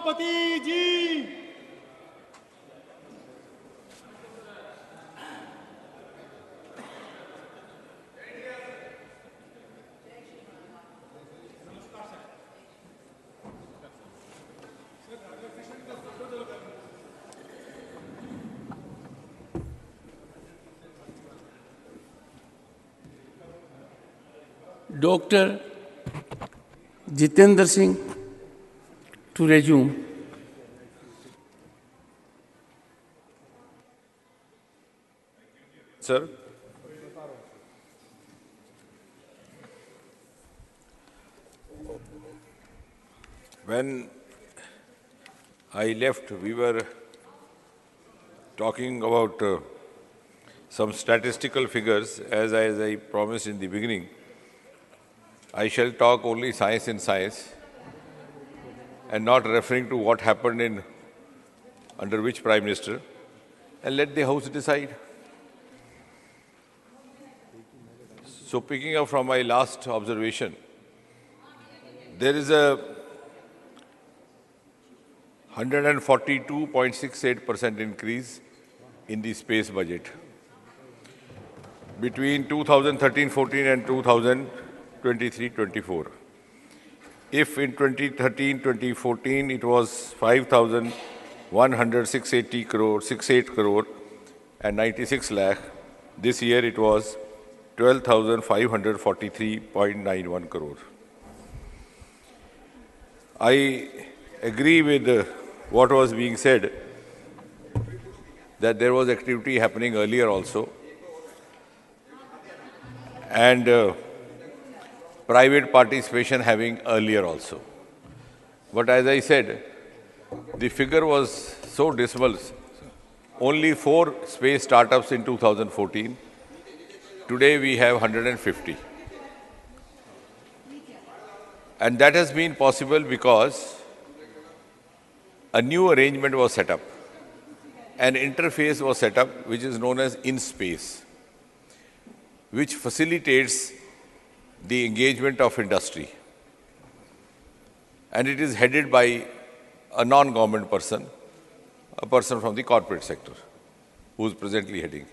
सभापति जी। Dr. Jitendra Singh to resume. Sir. When I left, we were talking about some statistical figures. As I promised in the beginning, I shall talk only science in science and not referring to what happened under which Prime Minister, and let the House decide. So picking up from my last observation, there is a 142.68% increase in the space budget between 2013-14 and 2023-24. If in 2013-2014 it was 5,168 crore and 96 lakh, this year it was 12,543.91 crore. I agree with what was being said, that there was activity happening earlier also, and private participation having earlier also. But as I said, the figure was so dismal. Only 4 space startups in 2014. Today we have 150. And that has been possible because a new arrangement was set up. An interface was set up which is known as InSpace, which facilitates the engagement of industry. And it is headed by a non-government person, a person from the corporate sector, who is presently heading.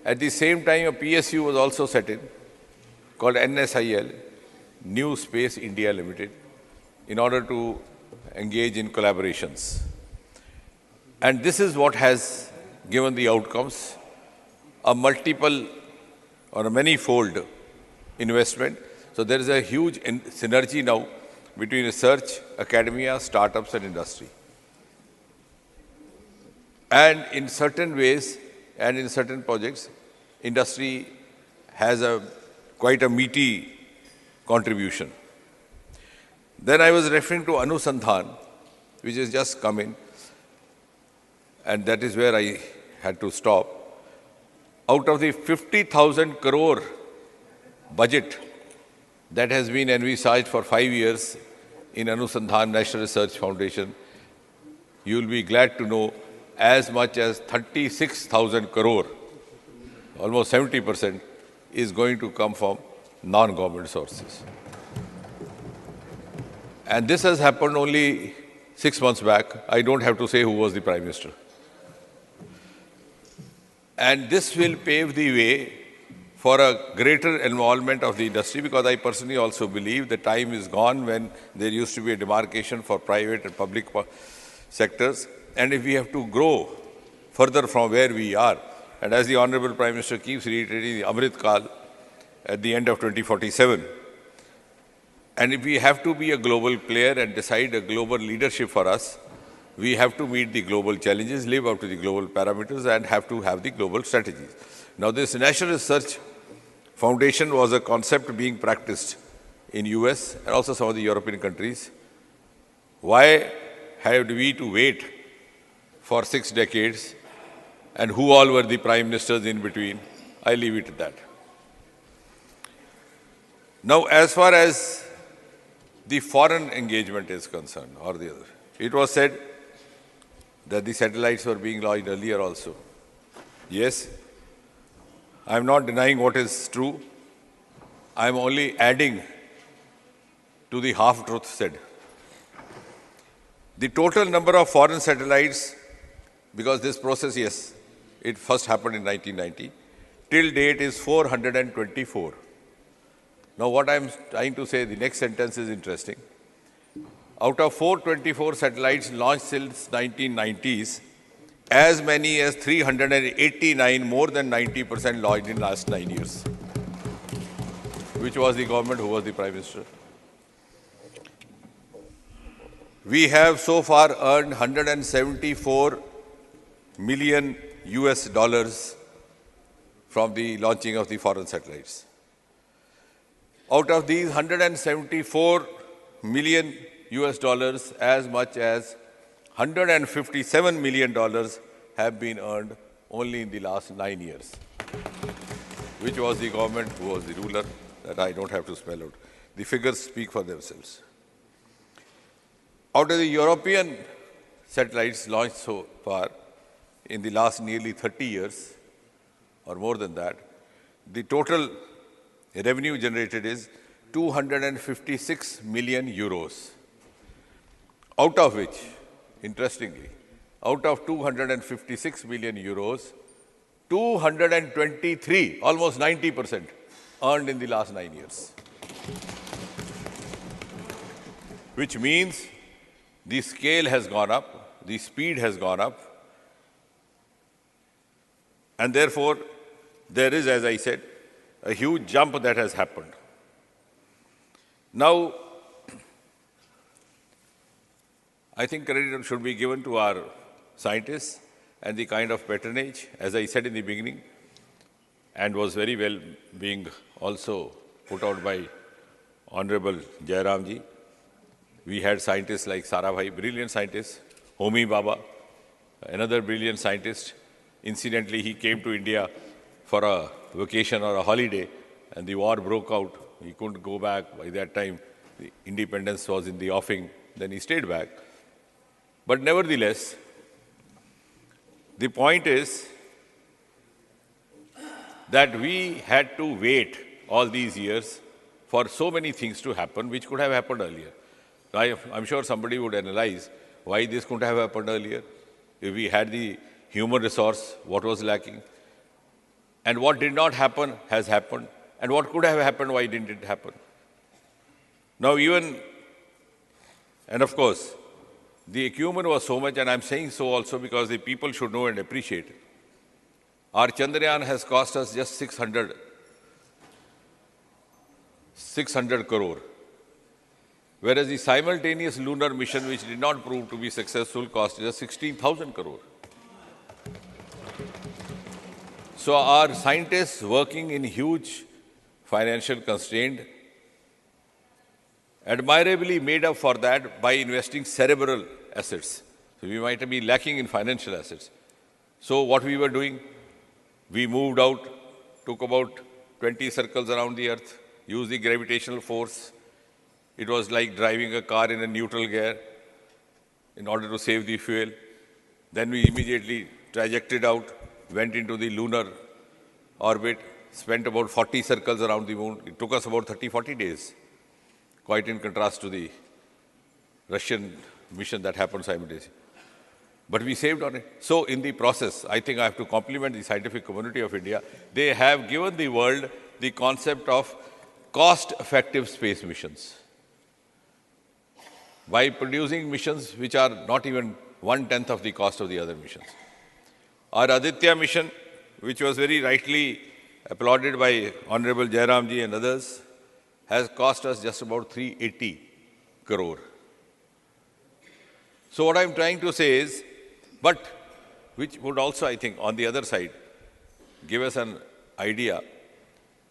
At the same time, a PSU was also set in, called NSIL, New Space India Limited, in order to engage in collaborations. And this is what has given the outcomes, a multiple or a many-fold investment. So there is a huge synergy now between research, academia, startups and industry. And in certain ways and in certain projects, industry has quite a meaty contribution. Then I was referring to Anusandhan, which has just come in, and that is where I had to stop. Out of the 50,000 crore budget that has been envisaged for 5 years in Anusandhan National Research Foundation, you will be glad to know as much as 36,000 crore, almost 70%, is going to come from non-government sources. And this has happened only 6 months back. I don't have to say who was the Prime Minister. And this will pave the way for a greater involvement of the industry, because I personally also believe the time is gone when there used to be a demarcation for private and public sectors. And if we have to grow further from where we are, and as the Honorable Prime Minister keeps reiterating, the Amrit Kal at the end of 2047, and if we have to be a global player and decide a global leadership for us, we have to meet the global challenges, live up to the global parameters, and have to have the global strategies. Now, this National Research Foundation was a concept being practiced in US and also some of the European countries. Why had we to wait for 6 decades, and who all were the prime ministers in between? I leave it at that. Now, as far as the foreign engagement is concerned, or the other, it was said that the satellites were being launched earlier also. Yes, I am not denying what is true. I am only adding to the half-truth said. The total number of foreign satellites, because this process, yes, it first happened in 1990, till date is 424. Now what I'm trying to say, the next sentence is interesting. Out of 424 satellites launched since 1990s, as many as 389, more than 90% launched in the last 9 years. Which was the government, who was the Prime Minister? We have so far earned 174 million US dollars from the launching of the foreign satellites. Out of these 174 million US dollars, as much as $157 million have been earned only in the last 9 years. Which was the government, who was the ruler, that I don't have to spell out. The figures speak for themselves. Out of the European satellites launched so far in the last nearly 30 years, or more than that, the total revenue generated is 256 million euros. Out of which, interestingly, out of 256 million euros, 223, almost 90%, earned in the last 9 years. Which means the scale has gone up, the speed has gone up, and therefore there is, as I said, a huge jump that has happened. Now, I think credit should be given to our scientists and the kind of patronage, as I said in the beginning, and was very well being also put out by Honorable Jairamji. We had scientists like Sarabhai, brilliant scientists, Homi Baba, another brilliant scientist. Incidentally, he came to India for a vacation or a holiday, and the war broke out. He couldn't go back. By that time, the independence was in the offing. Then he stayed back. But nevertheless, the point is that we had to wait all these years for so many things to happen, which could have happened earlier. I'm sure somebody would analyze why this couldn't have happened earlier. If we had the human resource, what was lacking? And what did not happen has happened. And what could have happened, why didn't it happen? Now and of course, the acumen was so much, and I'm saying so also because the people should know and appreciate it. Our Chandrayaan has cost us just 600 crore. Whereas the simultaneous lunar mission, which did not prove to be successful, cost us 16,000 crore. So our scientists working in huge financial constraint admirably made up for that by investing cerebral assets. So we might be lacking in financial assets. So what we were doing, we moved out, took about 20 circles around the earth, used the gravitational force. It was like driving a car in a neutral gear in order to save the fuel. Then we immediately trajected out, went into the lunar orbit, spent about 40 circles around the moon. It took us about 30-40 days, quite in contrast to the Russian mission that happened simultaneously. But we saved on it. So in the process, I think I have to compliment the scientific community of India. They have given the world the concept of cost-effective space missions by producing missions which are not even 1/10 of the cost of the other missions. Our Aditya mission, which was very rightly applauded by Honorable Jairamji and others, has cost us just about 380 crore. So what I'm trying to say is, but which would also, I think, on the other side, give us an idea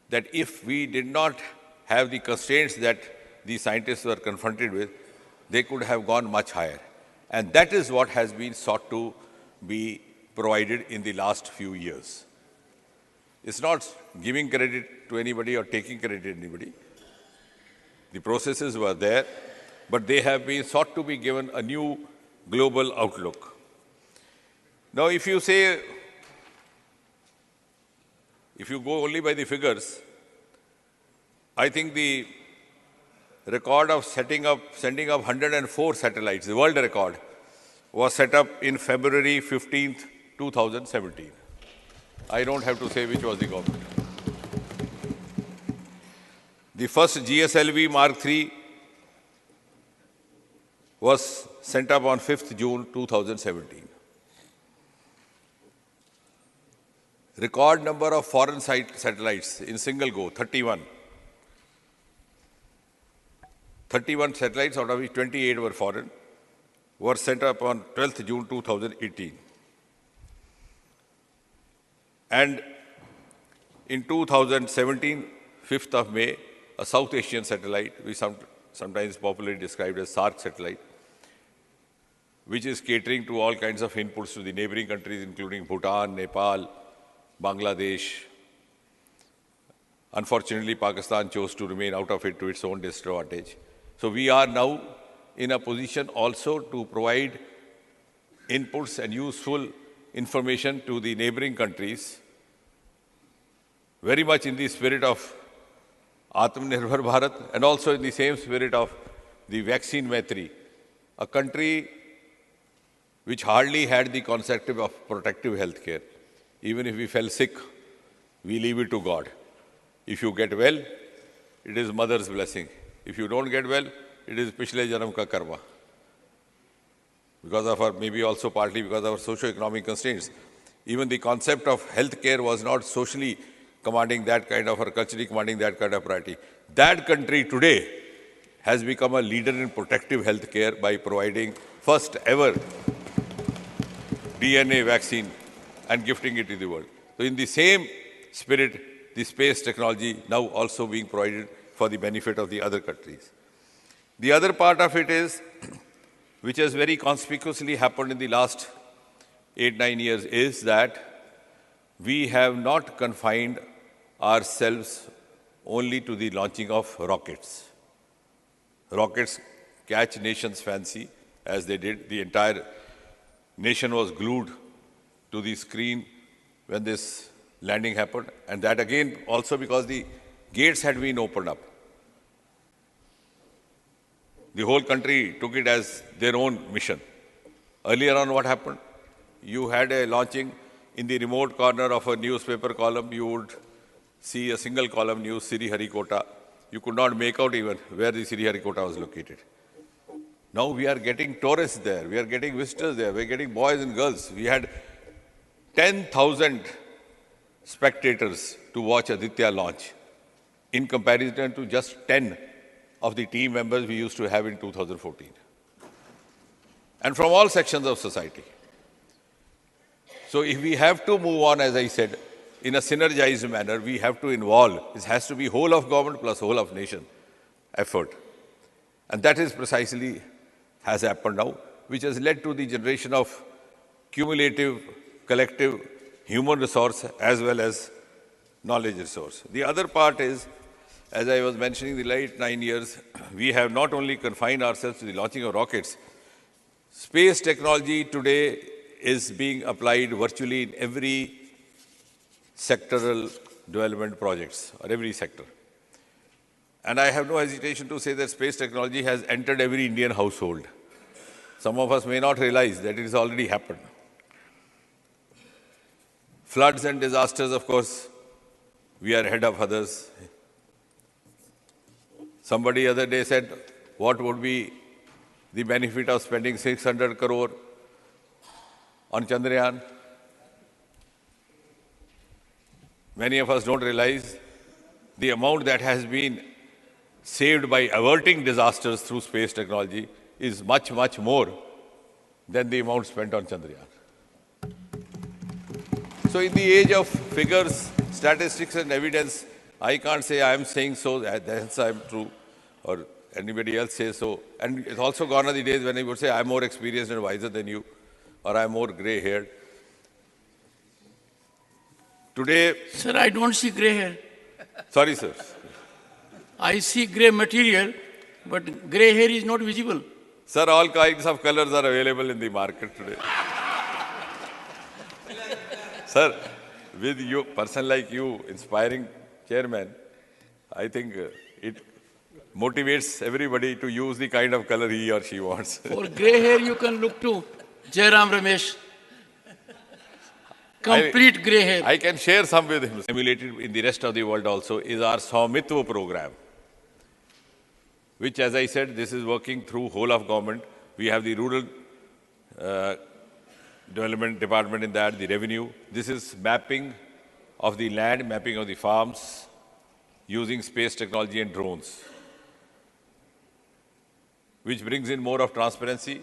that if we did not have the constraints that the scientists were confronted with, they could have gone much higher. And that is what has been sought to be provided in the last few years. It's not giving credit to anybody or taking credit to anybody. The processes were there, but they have been sought to be given a new global outlook. Now, if you go only by the figures, I think the record of sending up 104 satellites, the world record, was set up in February 15th, 2017. I don't have to say which was the government. The first GSLV Mark III was sent up on 5th June 2017. Record number of foreign satellites in single go, 31. 31 satellites, out of which 28 were foreign, were sent up on 12th June 2018. And in 2017, 5th of May, a South Asian satellite, we sometimes popularly described as SARC satellite, which is catering to all kinds of inputs to the neighboring countries, including Bhutan, Nepal, Bangladesh. Unfortunately, Pakistan chose to remain out of it to its own disadvantage. So we are now in a position also to provide inputs and useful information to the neighboring countries, very much in the spirit of Atmanirbhar Bharat and also in the same spirit of the vaccine Maitri, a country which hardly had the concept of protective health care. Even if we fell sick, we leave it to God. If you get well, it is mother's blessing. If you don't get well, it is Pishle Janam ka karma. Because of our, maybe also partly because of our socio-economic constraints. Even the concept of healthcare was not socially commanding that kind of, or culturally commanding that kind of priority. That country today has become a leader in protective healthcare by providing first ever DNA vaccine and gifting it to the world. So in the same spirit, the space technology now also being provided for the benefit of the other countries. The other part of it is, which has very conspicuously happened in the last 8-9 years, is that we have not confined ourselves only to the launching of rockets. Rockets catch nations' fancy, as they did. The entire nation was glued to the screen when this landing happened. And that again also because the gates had been opened up. The whole country took it as their own mission. Earlier on, what happened? You had a launching in the remote corner of a newspaper column. You would see a single column news, Sriharikota. You could not make out even where the Sriharikota was located. Now we are getting tourists there. We are getting visitors there. We are getting boys and girls. We had 10,000 spectators to watch Aditya launch in comparison to just 10 of the team members we used to have in 2014. And from all sections of society. So if we have to move on, as I said, in a synergized manner, we have to involve. It has to be whole of government plus whole of nation effort. And that is precisely has happened now, which has led to the generation of cumulative, collective human resource as well as knowledge resource. The other part is, as I was mentioning, the late 9 years, we have not only confined ourselves to the launching of rockets. Space technology today is being applied virtually in every sectoral development projects, or every sector. And I have no hesitation to say that space technology has entered every Indian household. Some of us may not realize that it has already happened. Floods and disasters, of course, we are ahead of others. Somebody other day said, what would be the benefit of spending 600 crore on Chandrayaan? Many of us don't realize the amount that has been saved by averting disasters through space technology is much, much more than the amount spent on Chandrayaan. So in the age of figures, statistics and evidence, I can't say I am saying so, that's I'm true, or anybody else says so. And it's also gone are the days when I would say I'm more experienced and wiser than you, or I'm more grey-haired. Today... Sir, I don't see grey hair. Sorry, sir. I see grey material, but grey hair is not visible. Sir, all kinds of colors are available in the market today. Sir, with you, person like you, inspiring chairman, I think motivates everybody to use the kind of color he or she wants. For grey hair, you can look to Jairam Ramesh. Complete grey hair. I can share some with him. Emulated in the rest of the world also is our Swamittva program, which, as I said, this is working through whole of government. We have the rural development department in that, the revenue. This is mapping of the land, mapping of the farms, using space technology and drones, which brings in more of transparency,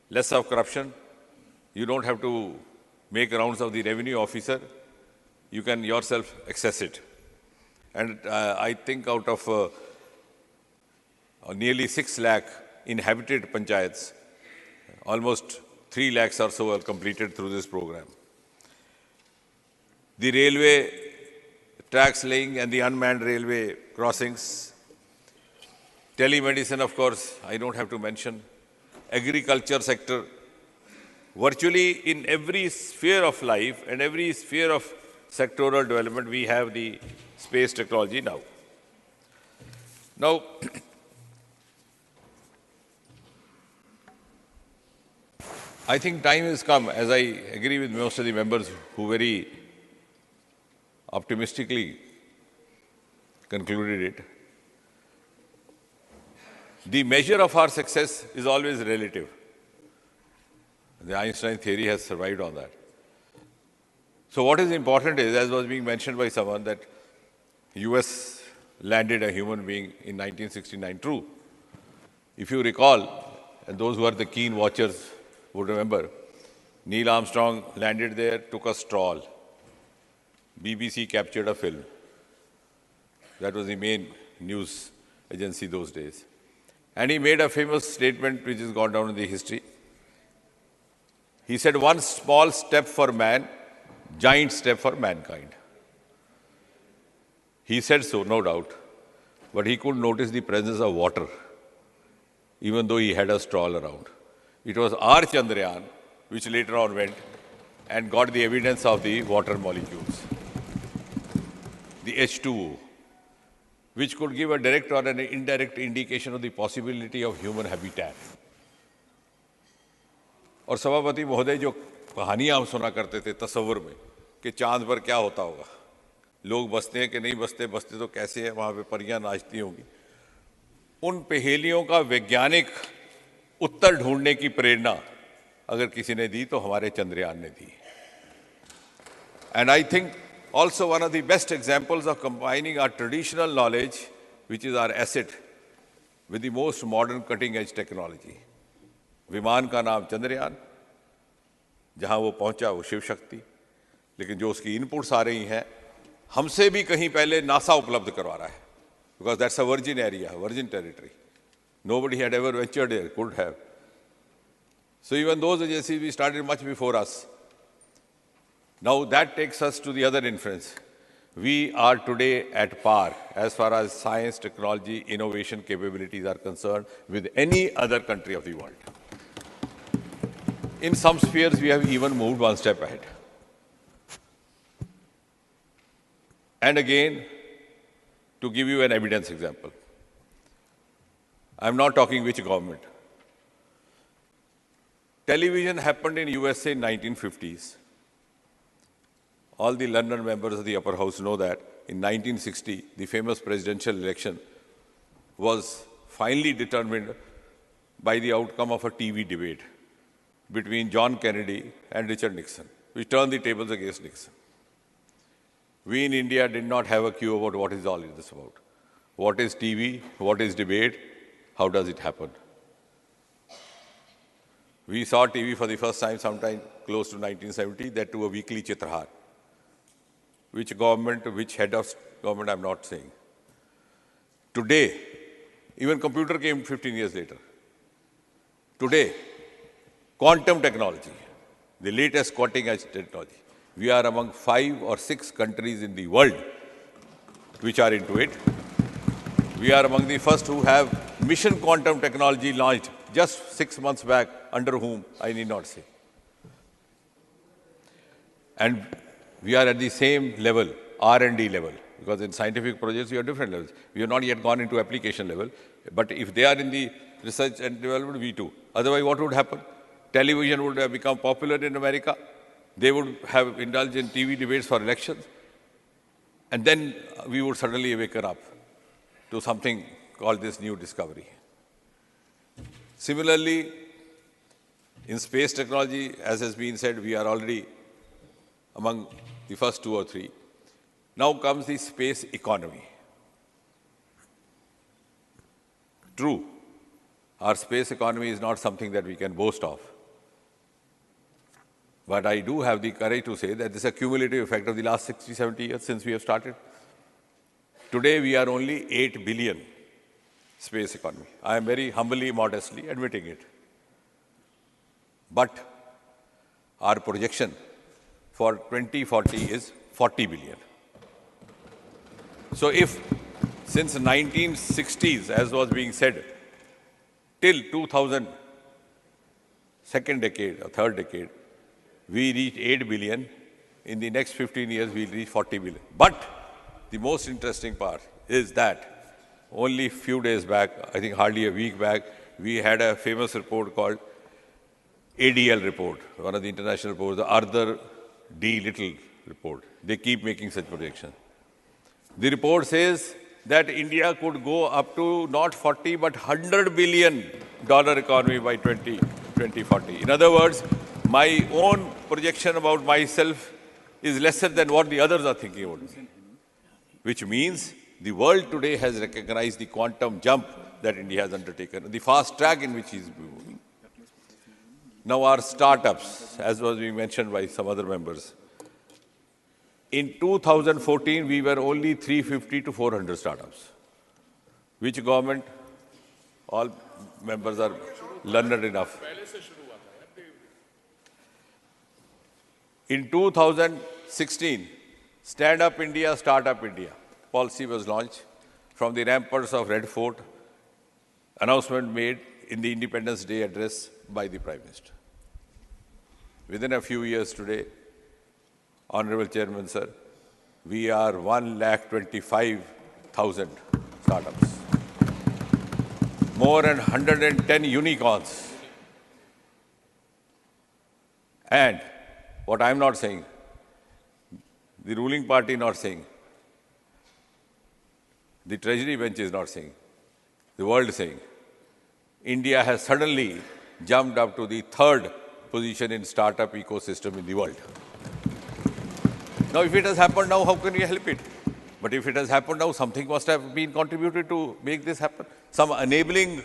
less of corruption. You don't have to make rounds of the revenue officer. You can yourself access it. And I think out of nearly 6 lakh inhabited panchayats, almost 3 lakhs or so are completed through this program. The railway tracks laying and the unmanned railway crossings. Telemedicine, of course, I don't have to mention. Agriculture sector. Virtually in every sphere of life and every sphere of sectoral development, we have the space technology now. Now, I think time has come, as I agree with most of the members who very optimistically concluded it. The measure of our success is always relative. The Einstein theory has survived on that. So what is important is, as was being mentioned by someone, that US landed a human being in 1969. True. If you recall, and those who are the keen watchers would remember, Neil Armstrong landed there, took a stroll. BBC captured a film. That was the main news agency those days. And he made a famous statement which has gone down in the history. He said, "One small step for man, giant step for mankind." He said so, no doubt, but he couldn't notice the presence of water, even though he had a stroll around. It was our Chandrayaan which later on went and got the evidence of the water molecules, the H2O, which could give a direct or an indirect indication of the possibility of human habitat. और सभापति महोदय जो कहानियां हम सुना करते थे तस्वुर में कि चांद पर क्या होता होगा, लोग बसते हैं कि नहीं बसते, बसते तो कैसे हैं, वहाँ पे परियां नाचती होंगी, उन पहेलियों का वैज्ञानिक उत्तर ढूंढने की प्रेरणा अगर किसी ने दी तो हमारे चंद्रयान ने दी. And I think also one of the best examples of combining our traditional knowledge, which is our asset, with the most modern cutting-edge technology. विमान का नाम चंद्रयान, जहां वो पहुंचा वो शिव शक्ति, लेकिन जो उसकी इनपुट्स आ रही हैं हमसे भी कहीं पहले नासा उपलब्ध करवा रहा है, because that's a virgin area, virgin territory. Nobody had ever ventured there, could have. So even those agencies we started much before us. Now that takes us to the other inference. We are today at par as far as science, technology, innovation capabilities are concerned with any other country of the world. In some spheres, we have even moved one step ahead. And again, to give you an evidence example, I'm not talking which government. Television happened in USA in 1950s. All the London members of the upper house know that in 1960, the famous presidential election was finally determined by the outcome of a TV debate between John Kennedy and Richard Nixon, which turned the tables against Nixon. We in India did not have a clue about what is all this about. What is TV? What is debate? How does it happen? We saw TV for the first time sometime close to 1970, that to a weekly Chitrahar. Which government, which head of government, I'm not saying. Today, even computer came 15 years later. Today, quantum technology, the latest cutting-edge technology. We are among 5 or 6 countries in the world which are into it. We are among the first who have mission quantum technology launched just 6 months back, under whom I need not say. And we are at the same level, R&D level, because in scientific projects we have different levels. We have not yet gone into application level, But if they are in the research and development, we too. Otherwise, what would happen? Television would have become popular in America. They would have indulged in TV debates for elections. And then we would suddenly awaken up to something called this new discovery. Similarly, in space technology, as has been said, we are already among the first 2 or 3. Now comes the space economy. True, our space economy is not something that we can boast of. But I do have the courage to say that this is a cumulative effect of the last 60, 70 years since we have started. Today, we are only 8 billion space economy. I am very humbly, modestly admitting it. But our projection for 2040 is 40 billion. So if since 1960s, as was being said, till 2000, second decade or third decade, we reach 8 billion. In the next 15 years, we'll reach 40 billion. But the most interesting part is that only a few days back, I think hardly a week back, we had a famous report called ADL report, one of the international reports, the Arthur D. Little report. They keep making such projections. The report says that India could go up to not 40 but $100 billion economy by 2040. In other words, my own projection about myself is lesser than what the others are thinking about me. Which means the world today has recognized the quantum jump that India has undertaken, the fast track in which he is moving. Now our startups, as was being mentioned by some other members, in 2014, we were only 350 to 400 startups. Which government? All members are learned enough. In 2016, Stand Up India, Start Up India policy was launched from the ramparts of Red Fort, announcement made in the Independence Day address by the Prime Minister. Within a few years today, Honorable Chairman, sir, we are 1,25,000 startups. More than 110 unicorns. And what I'm not saying, the ruling party not saying, the Treasury bench is not saying, the world is saying, India has suddenly jumped up to the 3rd position in startup ecosystem in the world. Now, if it has happened now, how can we help it? But if it has happened now, something must have been contributed to make this happen. Some enabling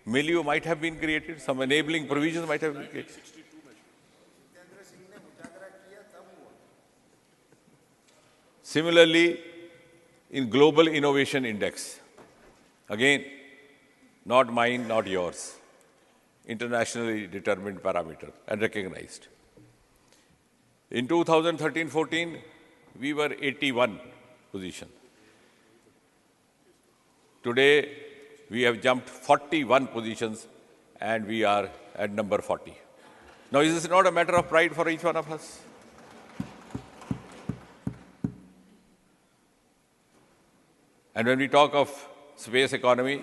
milieu might have been created, some enabling provisions might have been created. Similarly, in Global Innovation Index, again, not mine, not yours, internationally determined parameter and recognized. In 2013-14, we were 81 position. Today, we have jumped 41 positions and we are at number 40. Now, is this not a matter of pride for each one of us? And when we talk of space economy,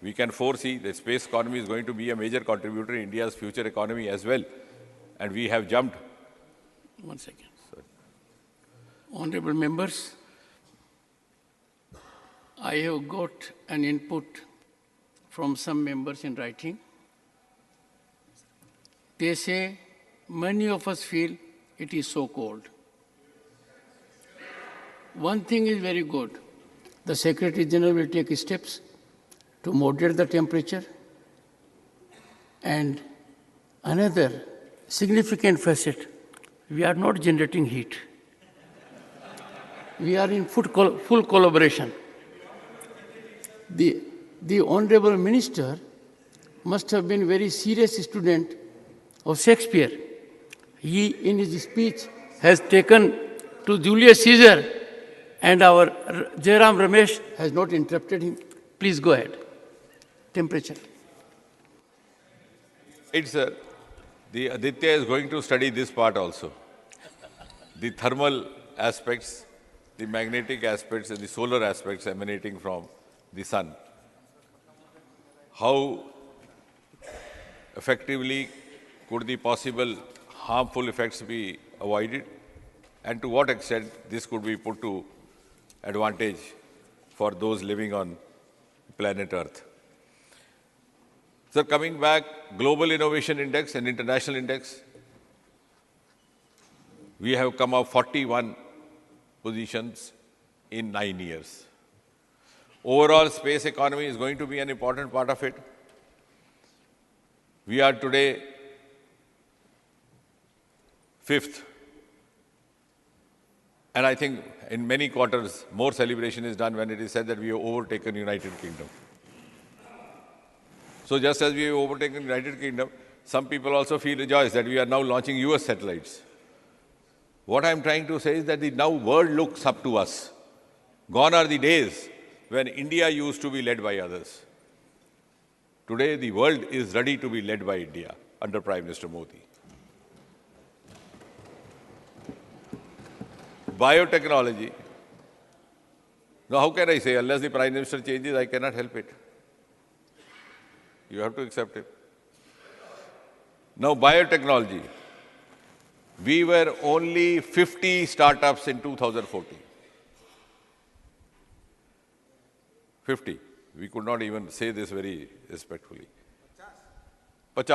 we can foresee the space economy is going to be a major contributor in India's future economy as well. And we have jumped. 1 second. Sorry. Honorable members, I have got an input from some members in writing. They say many of us feel it is so cold. One thing is very good. The Secretary General will take steps to moderate the temperature. And another significant facet, we are not generating heat. We are in full collaboration. The Honorable Minister must have been a very serious student of Shakespeare. He, in his speech, has taken to Julius Caesar, and our Jairam Ramesh has not interrupted him. Please go ahead. Temperature. It's the Aditya is going to study this part also. The thermal aspects, the magnetic aspects, and the solar aspects emanating from the sun. how effectively could the possible harmful effects be avoided, and to what extent this could be put to advantage for those living on planet Earth. So coming back, Global Innovation Index and International Index, we have come up 41 positions in 9 years. Overall space economy is going to be an important part of it. We are today 5th. And I think in many quarters, more celebration is done when it is said that we have overtaken United Kingdom. So just as we have overtaken United Kingdom, some people also feel rejoiced that we are now launching US satellites. What I'm trying to say is that the now world looks up to us. Gone are the days when India used to be led by others. Today, the world is ready to be led by India under Prime Minister Modi. Biotechnology. Now, how can I say, unless the Prime Minister changes, I cannot help it. You have to accept it. Now, biotechnology. We were only 50 startups in 2014. 50. We could not even say this very respectfully. 50.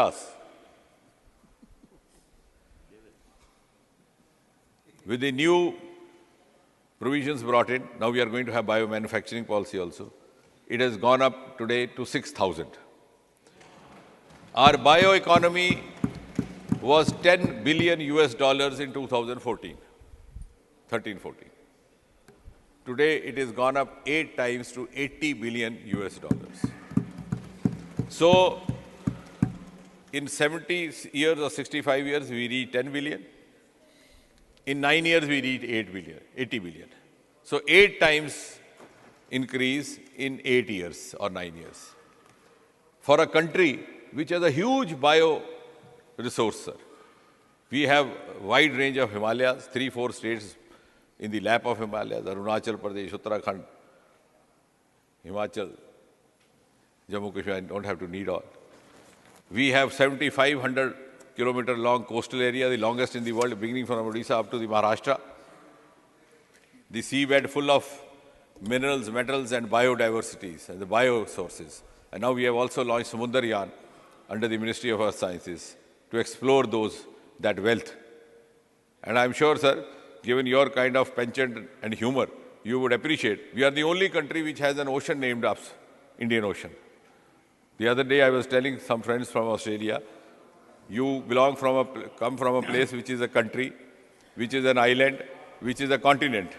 With the new provisions brought in, now we are going to have biomanufacturing policy also. It has gone up today to 6,000. Our bioeconomy was $10 billion in 2014, 13-14. Today it has gone up 8 times to $80 billion. So in 70 years or 65 years, we reached 10 billion. In 9 years, we reached 80 billion. So 8 times increase in 8 years or 9 years. For a country which has a huge bio resource, sir. We have a wide range of Himalayas, 3-4 states in the lap of Himalayas, Arunachal Pradesh, Uttarakhand, Himachal, Jammu Kashmir, I don't have to need all. We have 7,500 kilometer long coastal area, the longest in the world, beginning from Odisha up to the Maharashtra. The seabed full of minerals, metals, and biodiversities, and the biosources. And now we have also launched Samundaryaan under the Ministry of Earth Sciences to explore that wealth. And I'm sure, sir, given your kind of penchant and humor, you would appreciate, we are the only country which has an ocean named us, Indian Ocean. The other day I was telling some friends from Australia, you come from a place which is a country, which is an island, which is a continent,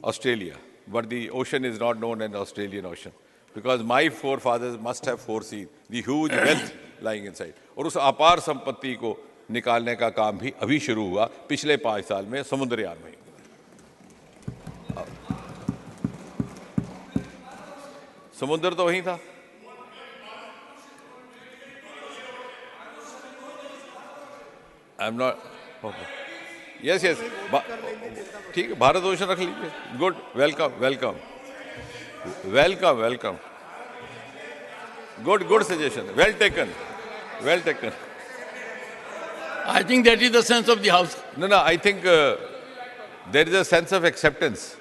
Australia. But the ocean is not known as Australian Ocean. Because my forefathers must have foreseen the huge wealth lying inside. और उस अपार संपत्ति को निकालने का काम भी अभी शुरू हुआ पिछले 5 साल में समुद्रयान में. समुद्र तो वहीं था. I'm not. Okay. Yes. ठीक है, भारत ओशन रख लीजिए. Good. Welcome. Good suggestion. Well taken. I think that is the sense of the House. No, I think there is a sense of acceptance.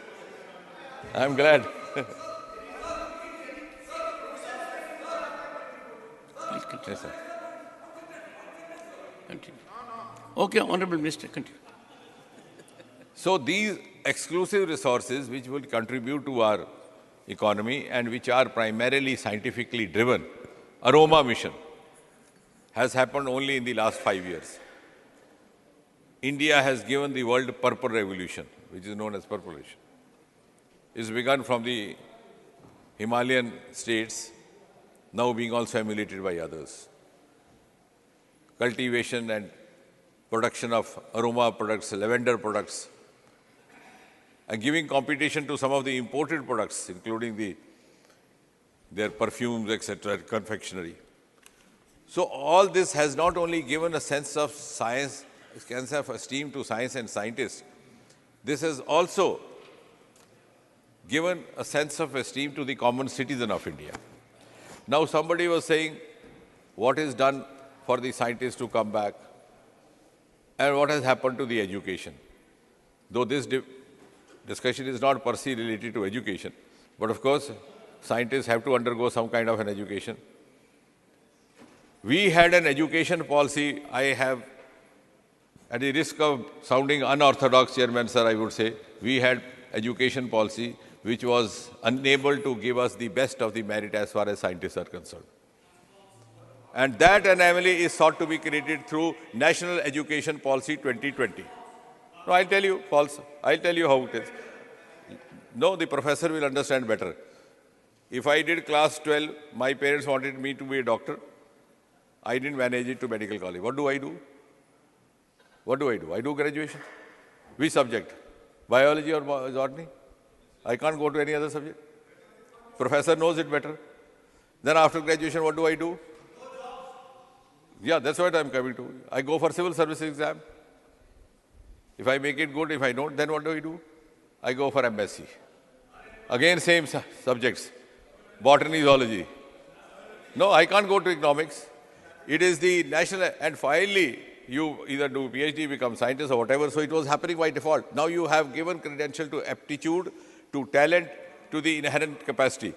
I'm glad. Please continue. Yes, sir. Continue. Okay, Honorable Minister, continue. So these exclusive resources which will contribute to our economy and which are primarily scientifically driven, Aroma mission has happened only in the last 5 years. India has given the world purple revolution, which is known as purple revolution. It's begun from the Himalayan states, now being also emulated by others. Cultivation and production of aroma products, lavender products, and giving competition to some of the imported products, including their perfumes, etc., confectionery. So all this has not only given a sense of science, a sense of esteem to science and scientists, this has also given a sense of esteem to the common citizen of India. Now somebody was saying, what is done for the scientists to come back and what has happened to the education? Though this discussion is not per se related to education, but of course, scientists have to undergo some kind of an education. We had an education policy. I have, at the risk of sounding unorthodox, Chairman, sir, I would say, we had education policy which was unable to give us the best of the merit as far as scientists are concerned. And that anomaly is sought to be created through National Education Policy 2020. No, I'll tell you, false. I'll tell you how it is. No, the professor will understand better. If I did class 12, my parents wanted me to be a doctor. I didn't manage it to medical college. What do I do? What do? I do graduation. Which subject? Biology or botany? I can't go to any other subject. Professor knows it better. Then after graduation, what do? Yeah, that's what I'm coming to. I go for civil service exam. If I make it good, if I don't, then what do? I go for MSc. Again, same subjects. Botany, zoology. No, I can't go to economics. It is the national, and finally, you either do PhD, become scientist or whatever. So it was happening by default. Now you have given credential to aptitude, to talent, to the inherent capacity.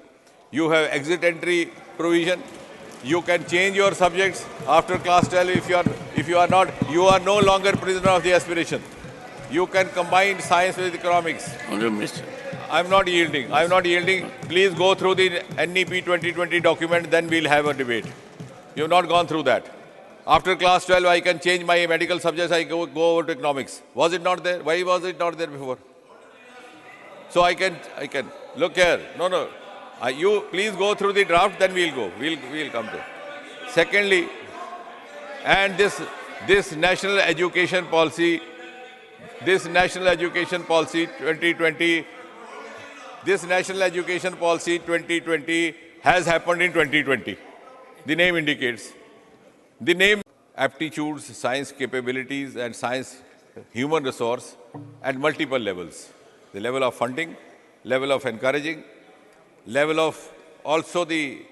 You have exit entry provision. You can change your subjects after class 12 if you are not, you are no longer prisoner of the aspiration. You can combine science with economics. Honorable Minister. I'm not yielding. I'm not yielding. Please go through the NEP 2020 document, then we'll have a debate. You have not gone through that. After class 12, I can change my medical subjects. I go over to economics. Was it not there? Why was it not there before? So I can. Look here. No. You please go through the draft, then we'll go. We'll come to it. Secondly, and this National Education Policy 2020, this National Education Policy 2020 has happened in 2020. The name indicates. The name aptitudes, science capabilities, and science human resource at multiple levels. The level of funding, level of encouraging, level of also the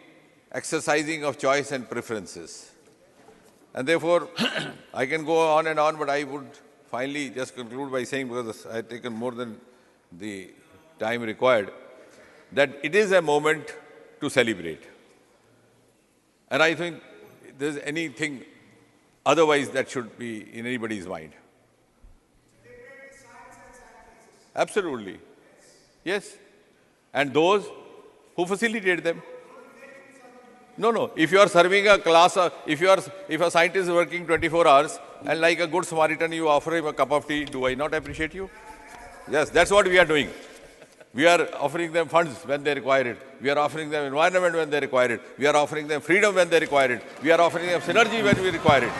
exercising of choice and preferences. And therefore, I can go on and on, but I would finally just conclude by saying, because I have taken more than the time required, that it is a moment to celebrate. And I think if there's anything otherwise that should be in anybody's mind. Absolutely. Yes. And those who facilitate them. No. If you are serving a class, if a scientist is working 24 hours and like a good Samaritan you offer him a cup of tea, do I not appreciate you? Yes, that's what we are doing. We are offering them funds when they require it. We are offering them environment when they require it. We are offering them freedom when they require it. We are offering them synergy when we require it.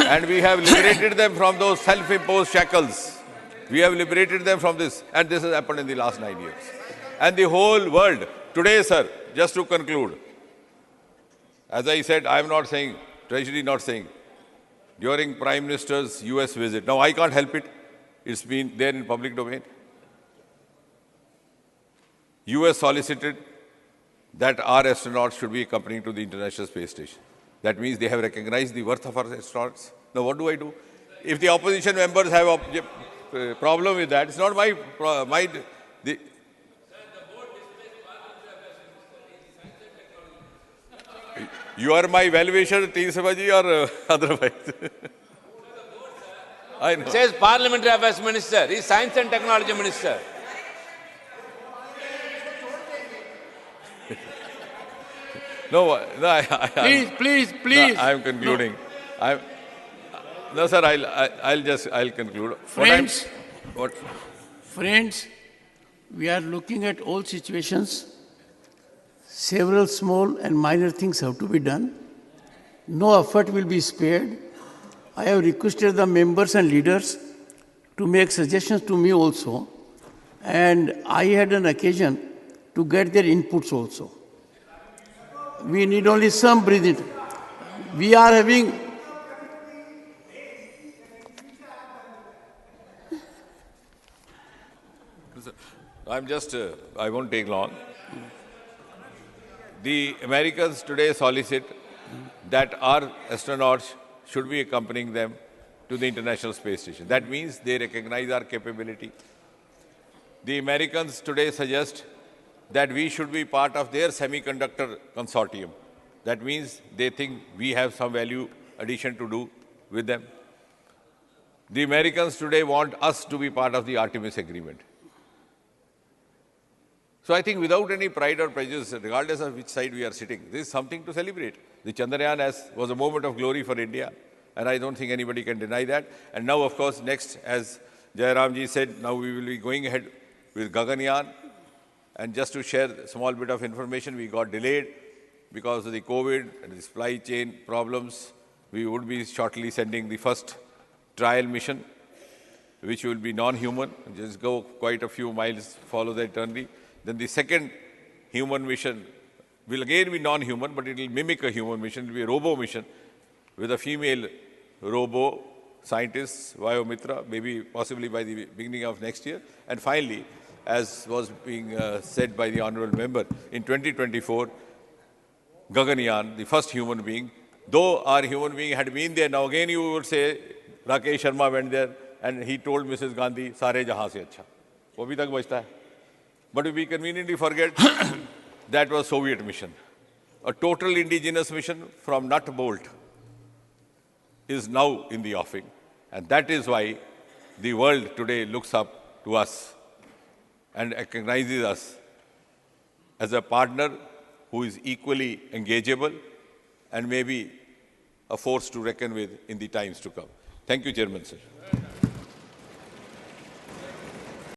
And we have liberated them from those self-imposed shackles. We have liberated them from this. And this has happened in the last 9 years. And the whole world. Today, sir, just to conclude, as I said, I am not saying, Treasury not saying, during Prime Minister's US visit. Now, I can't help it. It's been there in public domain. US solicited that our astronauts should be accompanying to the International Space Station. That means they have recognized the worth of our astronauts. Now, what do? If the opposition members have a problem with that, it's not you are my valuation, T. Sabaji, or otherwise? I know. It says Parliamentary Affairs Minister. He is Science and Technology Minister. No, Please. No, I am concluding. No, sir, I'll conclude. Friends, we are looking at all situations. Several small and minor things have to be done. No effort will be spared. I have requested the members and leaders to make suggestions to me also. And I had an occasion to get their inputs also. We need only some breathing. We are having... I won't take long. The Americans today solicit that our astronauts should be accompanying them to the International Space Station. That means they recognize our capability. The Americans today suggest that we should be part of their semiconductor consortium. That means they think we have some value addition to do with them. The Americans today want us to be part of the Artemis Agreement. So I think without any pride or prejudice, regardless of which side we are sitting, this is something to celebrate. The Chandrayaan was a moment of glory for India, and I don't think anybody can deny that. And now, of course, next, as Jairamji said, now we will be going ahead with Gaganyaan. And just to share a small bit of information, we got delayed because of the COVID and the supply chain problems. We would be shortly sending the first trial mission, which will be non-human, just go quite a few miles, follow the eternity. Then the second human mission will again be non-human, but it will mimic a human mission. It will be a robo mission with a female robo scientist, Vayomitra, maybe possibly by the beginning of next year. And finally, as was being said by the honorable member, in 2024, Gaganyaan, the first human being, though our human being had been there, now again you would say, Rakesh Sharma went there and he told Mrs. Gandhi, Sare jahan se acha. वो भी तक बचता है. But we conveniently forget that was Soviet mission. A total indigenous mission from nut bolt is now in the offing. And that is why the world today looks up to us and recognizes us as a partner who is equally engageable and maybe a force to reckon with in the times to come. Thank you, Chairman, sir.